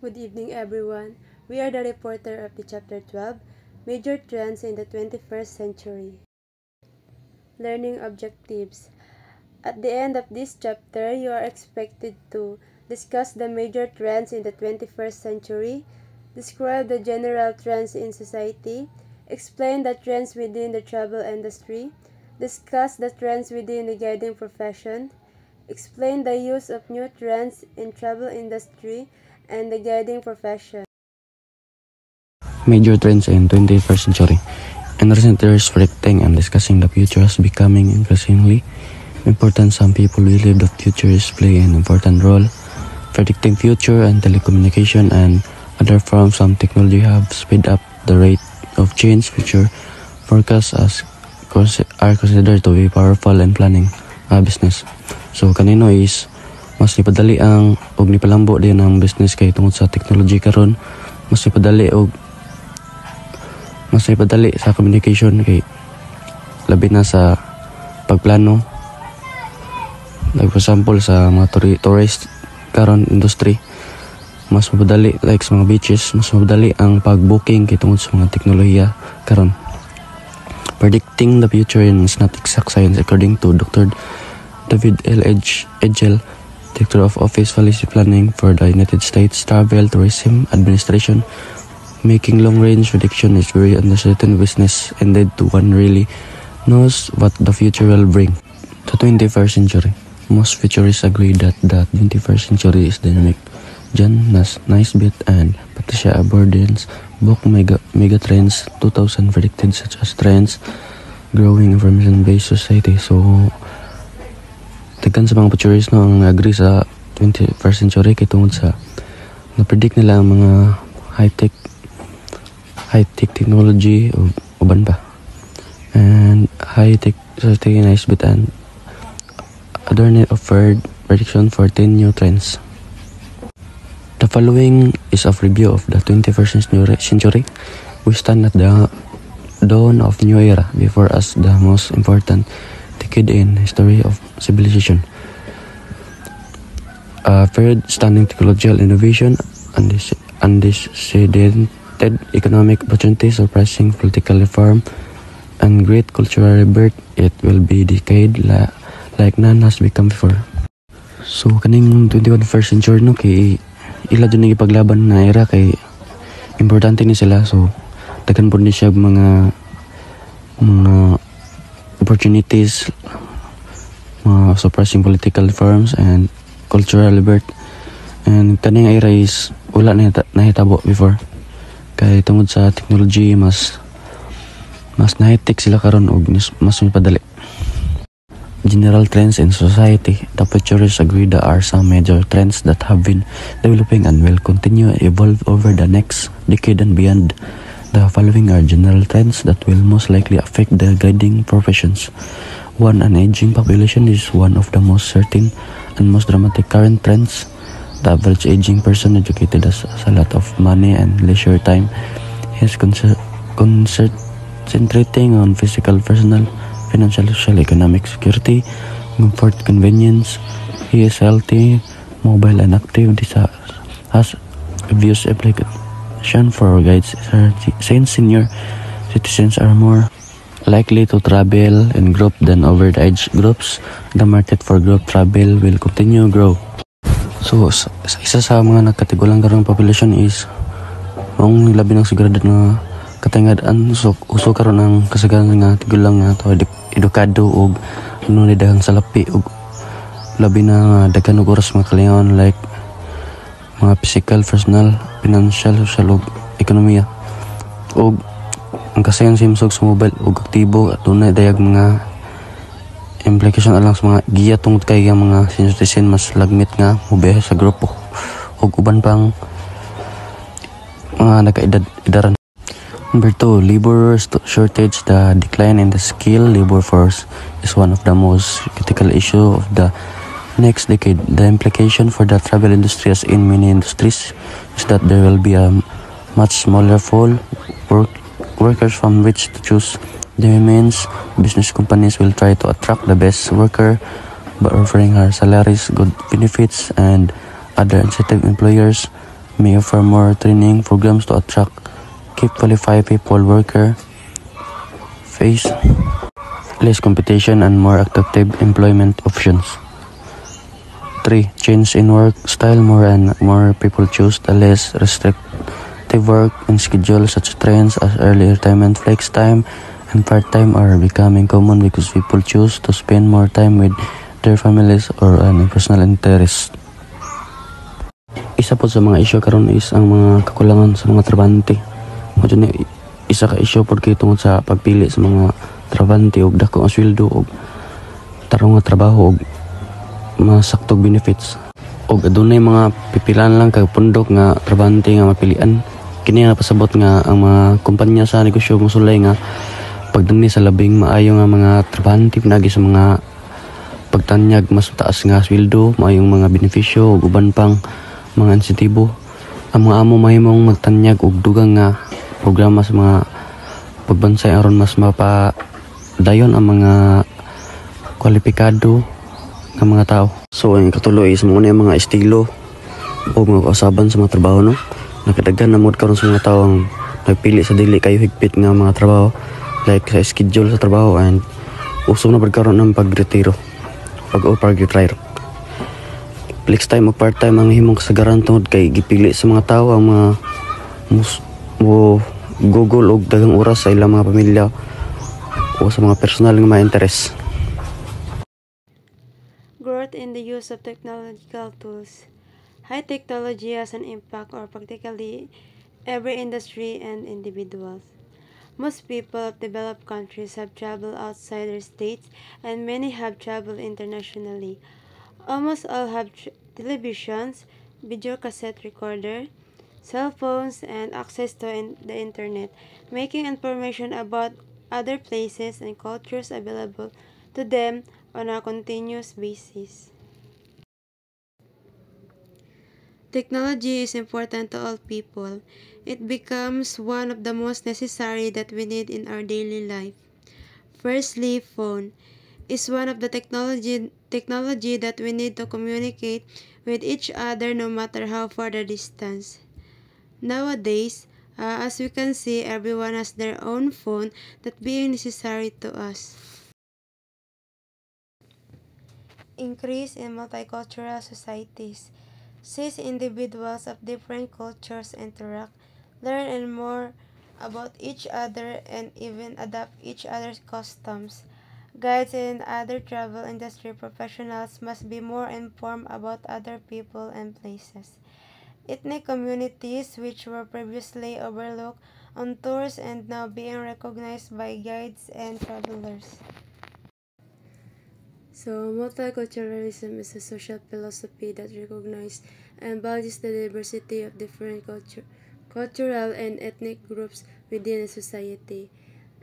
Good evening, everyone. We are the reporter of the Chapter 12, Major Trends in the 21st Century. Learning Objectives. At the end of this chapter, you are expected to discuss the major trends in the 21st century, describe the general trends in society, explain the trends within the travel industry, discuss the trends within the guiding profession, explain the use of new trends in travel industry and the guiding profession. Major trends in 21st century. In recent years, predicting and discussing the future is becoming increasingly important. Some people believe the future is playing an important role. Predicting future and telecommunication and other forms of technology have sped up the rate of change. Future forecasts are considered to be powerful in planning a business. So kanino is mas nipadali ang og nipalambo din ang business kay tungod sa technology karon mas nipadali sa communication kay labi na sa pagplano. Like for example sa mga tourist karon industry mas mapadali, like sa mga beaches mas mapadali ang pag-booking kay tungod sa mga teknolohiya karon. Predicting the future is not exact science according to Dr. David L. Edgell, Director of Office Policy Planning for the United States Travel Tourism Administration. Making long-range prediction is very uncertain business ended to one really knows what the future will bring. The 21st century. Most futurists agree that the 21st century is dynamic. John Naisbitt and Patricia Aberdeen's book Mega Trends 2000 predicted such as trends, growing information-based society. So, tagan sa mga futurists ang agree sa 21st century kay tungod sa na-predict nila ang mga high-tech technology o uban pa. And high-tech society Naisbitt and Adornet offered prediction for 10 new trends. The following is a review of the 21st century. We stand at the dawn of new era before us, the most important decade in history of civilization. A period stunning technological innovation, unprecedented economic opportunities, surprising political reform, and great cultural rebirth. It will be a decade like none has become before. So kaning 21st century no kay ila dun ipaglaban na era kay importante ni sila. So daghan pud ni siya mga opportunities, mga surprising political reforms and cultural rebirth. And kaning era is wala na nahitabo before. Kay tungod sa technology mas na-high-tech sila karon og mas padali. General trends in society. The futurists agree there are some major trends that have been developing and will continue to evolve over the next decade and beyond. The following are general trends that will most likely affect the guiding professions. 1. An aging population is one of the most certain and most dramatic current trends. The average aging person educated has a lot of money and leisure time. He is concentrating on physical, personal, financial, social, economic security, comfort, convenience. He is healthy, mobile, and active. This has obvious application for guides since senior citizens are more likely to travel in group than over the age groups. The market for group travel will continue to grow. So, isa sa mga nagkatigulang karong population is ang labi ng sigurado na katingadaan. So, uso karon ang kasagaran nga tigulang nga to edukado og ano ni daghang salapi og labi na daghan og oras mga kalingawan like mga physical, personal, financial, social ug ekonomiya. Og ang kasayan simsog sa mobile og aktibo at dunay dayag mga implication alang sa mga giya tungod kay ang mga senior citizen mas lagmit nga mobiyahe sa grupo ug uban pang mga nagkaedaran. Number 2, labor shortage. The decline in the skilled labor force is one of the most critical issue of the next decade. The implication for the travel industry, as in many industries, is that there will be a much smaller pool workers from which to choose. The means business companies will try to attract the best worker by offering higher salaries, good benefits, and other incentive. Employers may offer more training programs to attract, keep qualified people worker, face less competition and more attractive employment options. 3. Change in work style. More and more people choose the less restrictive work and schedule. Such trends as early retirement, flex time, and part-time are becoming common because people choose to spend more time with their families or personal interest. Isa po sa mga issue karon is ang mga kakulangan sa mga trabahante. Mo ni isa ka issue porque tungod sa pagpili sa mga trabahante og dako ang sweldo og tarong nga trabaho og masaktog benefits. Og adunay mga pipilan lang kay pundok nga trabahante nga mapilian. Kini nga pasabot nga ang mga kumpanya sa negosyo mosulay nga pagdani sa labing maayo nga mga trabahante pinagi sa mga pagtanyag mas taas nga sweldo, maayong mga benepisyo ug uban pang mga insentibo. Ang mga amo mahimong magtanyag og dugang nga programa sa mga pagbansay aron mas mapadayon ang mga kwalipikado nga mga tao. So ang katuloy is mga mga estilo o mga kausaban sa mga trabaho, no? Nakadaghan na mod karon sa mga tao ang nagpili sa dili kayo higpit nga mga trabaho, like sa schedule sa trabaho, and uso na pagkaroon ng pagretiro pag-retire. Flex time o part-time ang himong kasagaran tungod kay gipili sa mga tao ang mga Google og daghang oras sa ilang mga pamilya o sa mga personal nga mga interes. Growth in the use of technological tools. High technology has an impact on practically every industry and individuals. Most people of developed countries have traveled outside their states, and many have traveled internationally. Almost all have televisions, video cassette recorder, cell phones, and access to the internet, making information about other places and cultures available to them on a continuous basis. Technology is important to all people. It becomes one of the most necessary that we need in our daily life. Firstly, phone is one of the technology that we need to communicate with each other no matter how far the distance. Nowadays, as we can see, everyone has their own phone that being necessary to us. Increase in multicultural societies. Since individuals of different cultures interact, learn and more about each other and even adapt each other's customs. Guides and other travel industry professionals must be more informed about other people and places. Ethnic communities which were previously overlooked on tours and now being recognized by guides and travelers. So, multiculturalism is a social philosophy that recognizes and values the diversity of different cultural and ethnic groups within a society,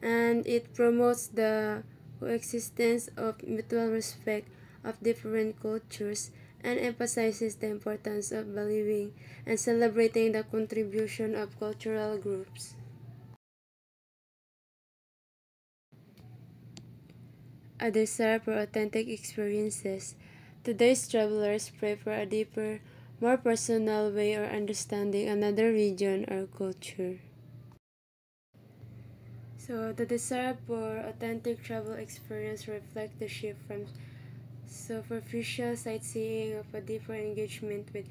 and it promotes the coexistence of mutual respect of different cultures and emphasizes the importance of valuing and celebrating the contribution of cultural groups. A desire for authentic experiences. Today's travelers pray for a deeper, more personal way of understanding another region or culture. So, the desire for authentic travel experience reflects the shift from superficial sightseeing of a deeper engagement with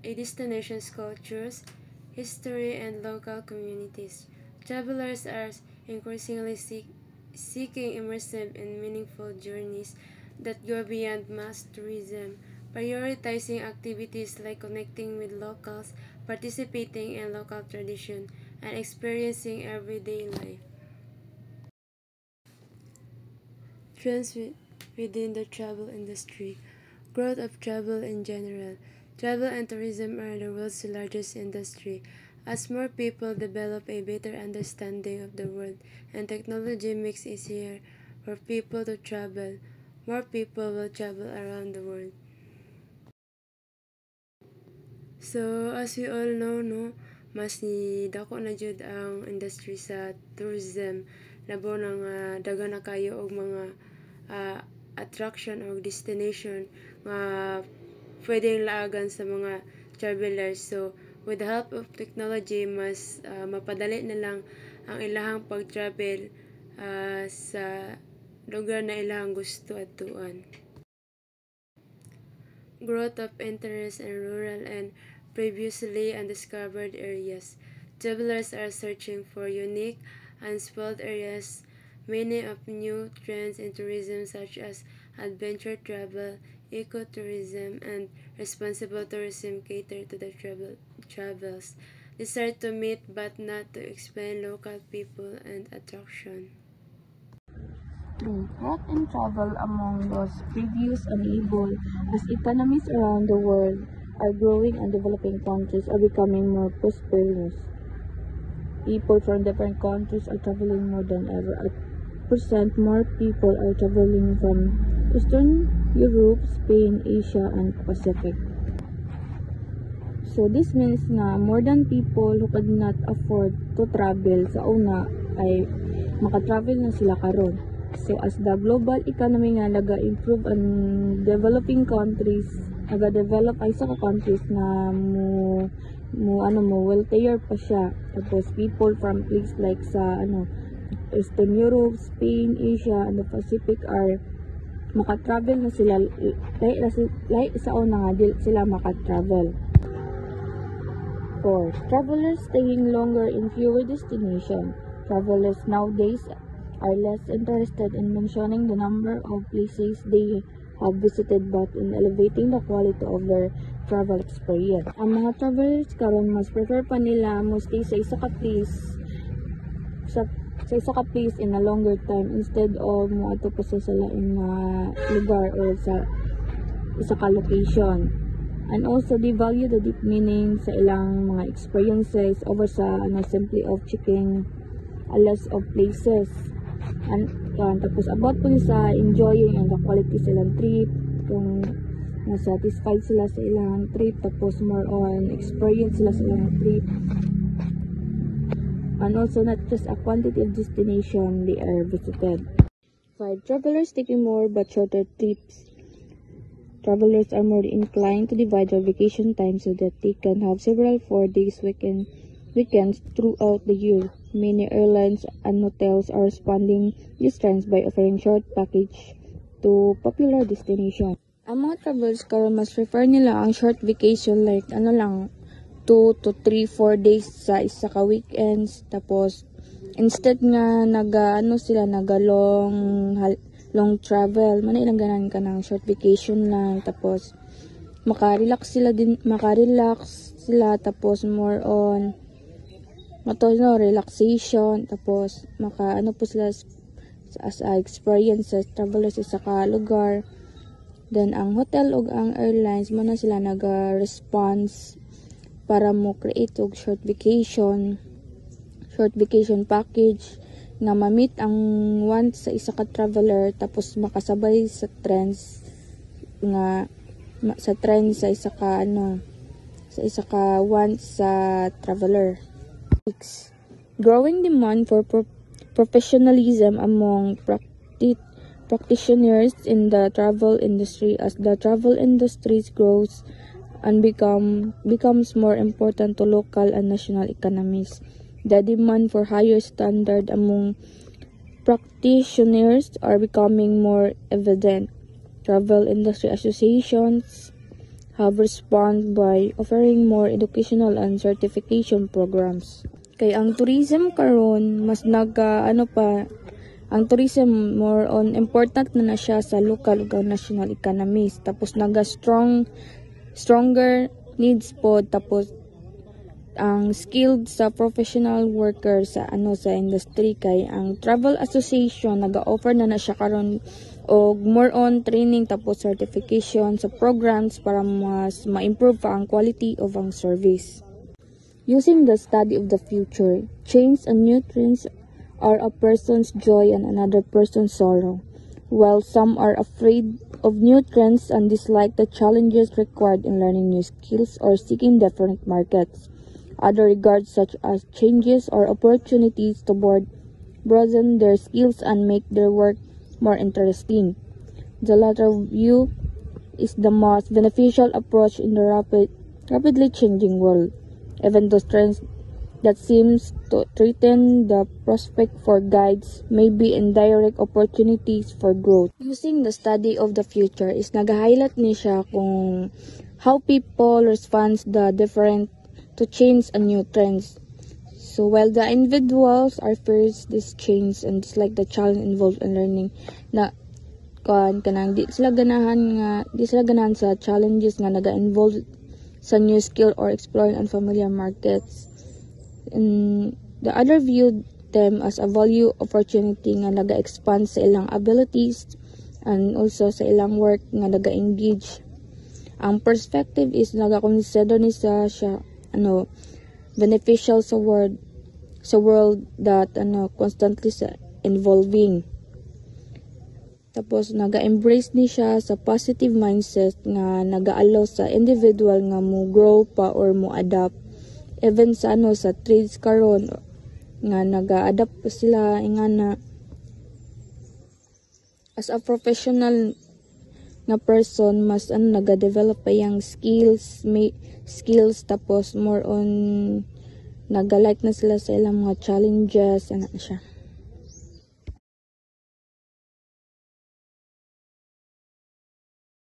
a destination's cultures, history, and local communities. Travelers are increasingly seeking immersive and meaningful journeys that go beyond mass tourism, prioritizing activities like connecting with locals, participating in local tradition, and experiencing everyday life. Trends within the travel industry. Growth of travel in general. Travel and tourism are the world's largest industry. As more people develop a better understanding of the world and technology makes it easier for people to travel, more people will travel around the world. So, as we all know, no, mas ni dako na jud ang industry sa tourism. Labo na nga daga na kayo og mga attraction or destination nga pwedeng laagan sa mga travelers. So, With the help of technology, mas mapadali na lang ang ilahang pag-travel sa lugar na ilahang gusto at tuan. Growth of interest in rural and previously undiscovered areas. Travelers are searching for unique, unspoiled areas. Many of new trends in tourism such as adventure travel, ecotourism, and responsible tourism cater to the travels. Desire to meet but not to explain local people and attraction. Growth in travel among those previous unable as economies around the world are growing and developing countries are becoming more prosperous. People from different countries are traveling more than ever. At present, more people are traveling from Eastern Europe, Spain, Asia, and Pacific. So this means na more than people who could not afford to travel sa una ay makatravel na sila karon. So as the global economy nga naga-improve and developing countries, naga-develop ay sa countries na wealthier pa siya. Tapos people from places like sa Eastern Europe, Spain, Asia, and the Pacific are makatravel na sila like sa una nga dili sila makatravel. 4. Travelers staying longer in fewer destinations. Travelers nowadays are less interested in mentioning the number of places they have visited but in elevating the quality of their travel experience. Ang mga travelers karon mas prefer pa nila mo stay sa isa ka place sa isa ka place in a longer time instead of mo ato pa sa laing lugar or sa isa ka location. And also they value the deep meaning sa ilang mga experiences over sa simply of checking a list of places. And tapos about po sa enjoying and the quality silang trip, kung na-satisfied sila sa ilang trip, tapos more on experience sila sa ilang trip. And also not just a quantity of destination they are visited. 5. Travelers taking more but shorter trips. Travelers are more inclined to divide their vacation time so that they can have several 4 days weekends throughout the year. Many airlines and hotels are responding these trends by offering short package to popular destinations. Ang mga travelers karon mas prefer nila ang short vacation like 2 to 3, 4 days sa isa ka weekends. Tapos instead nga long travel, ilang ganan ka ng short vacation lang. Tapos makarelax sila tapos more on relaxation, tapos po sila as a experience sa travelers sa ka lugar. Then ang hotel ug ang airlines mo na sila naga-response para mo create og short vacation package nga ma-meet ang wants sa isa ka traveler tapos makasabay sa trends sa isa ka wants sa traveler. 6. Growing demand for professionalism among practitioners in the travel industry. As the travel industry grows and becomes more important to local and national economies, the demand for higher standard among practitioners are becoming more evident. Travel industry associations have responded by offering more educational and certification programs. Kay ang tourism karon mas ang tourism more on important na siya sa local ug national economies. Tapos stronger needs po, tapos ang skilled sa professional workers sa industry. Kay ang travel association naga-offer na siya karon og more on training tapos certification sa programs para mas ma-improve pa ang quality of ang service. Using the study of the future, change and new trends are a person's joy and another person's sorrow. While some are afraid of new trends and dislike the challenges required in learning new skills or seeking different markets, others regard such as changes or opportunities to broaden their skills and make their work more interesting. The latter view is the most beneficial approach in the rapidly changing world. Even those trends that seems to threaten the prospect for guides may be indirect opportunities for growth. Using the study of the future is nag-highlight ni siya kung how people respond the different to change and new trends. So while the individuals are first this change and dislike the challenge involved in learning na kanang di sila ganahan sa challenges nga naga-involve sa new skill or exploring unfamiliar markets. And the other viewed them as a value opportunity nga naga-expand sa ilang abilities and also sa ilang work nga naga-engage. Ang perspective is naga-consider ni siya beneficial sa world that constantly sa involving. Tapos naga-embrace ni siya sa positive mindset nga naga-allow sa individual nga mo grow pa or mo adapt even sa sa trades karon nga naga-adapt pa sila ingana as a professional nga person mas naga-develop pa yang skills tapos more on naga-like na sila sa ilang mga challenges siya.